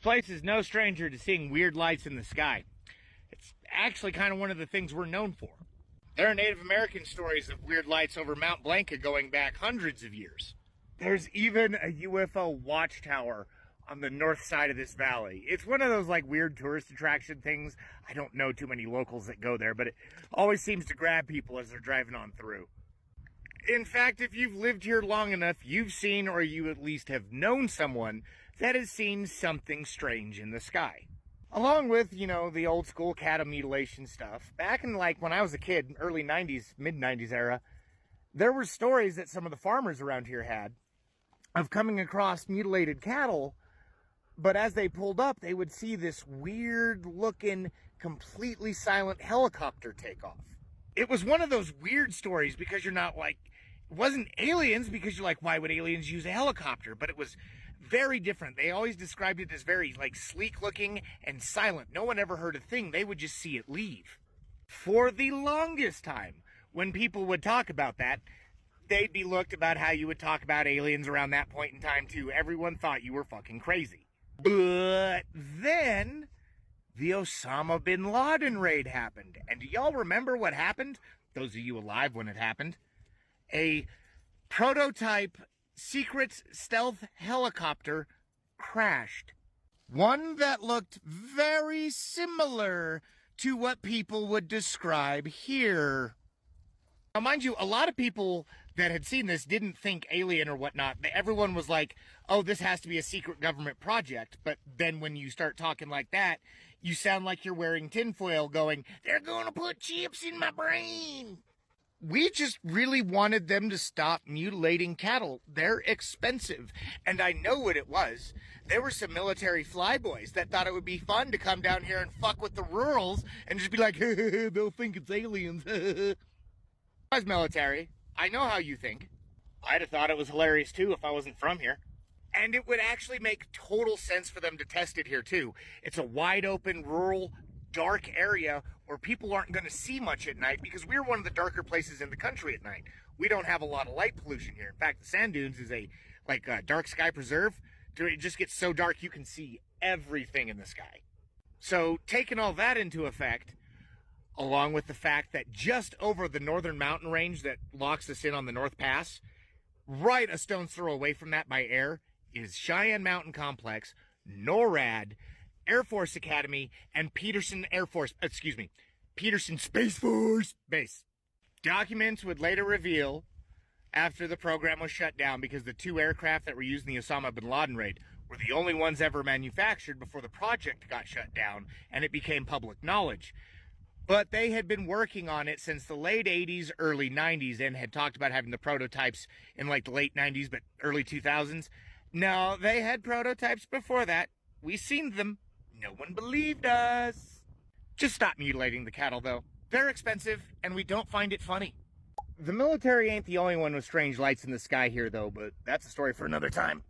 Place is no stranger to seeing weird lights in the sky. It's actually kind of one of the things we're known for. There are Native American stories of weird lights over Mount Blanca going back hundreds of years. There's even a UFO watchtower on the north side of this valley. It's one of those like weird tourist attraction things. I don't know too many locals that go there, but it always seems to grab people as they're driving on through. In fact, if you've lived here long enough, you've seen, or you at least have known someone that has seen something strange in the sky. Along with, you know, the old school cattle mutilation stuff. Back in like when I was a kid, early 90s, mid 90s era, there were stories that some of the farmers around here had of coming across mutilated cattle, but as they pulled up, they would see this weird looking, completely silent helicopter take off. It was one of those weird stories because you're not like, it wasn't aliens because you're like, why would aliens use a helicopter? But it was very different. They always described it as very like sleek looking and silent. No one ever heard a thing. They would just see it leave. For the longest time, when people would talk about that, they'd be looked about how you would talk about aliens around that point in time too. Everyone thought you were fucking crazy. But then the Osama bin Laden raid happened. And do y'all remember what happened? Those of you alive when it happened. A prototype secret stealth helicopter crashed. One that looked very similar to what people would describe here. Now, mind you, a lot of people that had seen this didn't think alien or whatnot. Everyone was like, oh, this has to be a secret government project. But then when you start talking like that, you sound like you're wearing tinfoil going, they're going to put chips in my brain. We just really wanted them to stop mutilating cattle. They're expensive. And I know what it was. There were some military flyboys that thought it would be fun to come down here and fuck with the rurals and just be like, they'll think it's aliens. I was military. I know how you think. I'd have thought it was hilarious too if I wasn't from here. And it would actually make total sense for them to test it here too. It's a wide open, rural, dark area where people aren't going to see much at night because we're one of the darker places in the country at night. We don't have a lot of light pollution here. In fact, the sand dunes is a dark sky preserve. It just gets so dark you can see everything in the sky. So taking all that into effect, along with the fact that just over the northern mountain range that locks us in on the North Pass, right a stone's throw away from that by air, is Cheyenne Mountain Complex, NORAD, Air Force Academy, and Peterson Space Force Base. Documents would later reveal, after the program was shut down, because the two aircraft that were used in the Osama bin Laden raid were the only ones ever manufactured before the project got shut down, and it became public knowledge. But they had been working on it since the late 80s, early 90s, and had talked about having the prototypes in like the late 90s, but early 2000s. No, they had prototypes before that. We seen them. No one believed us. Just stop mutilating the cattle, though. They're expensive, and we don't find it funny. The military ain't the only one with strange lights in the sky here, though, but that's a story for another time.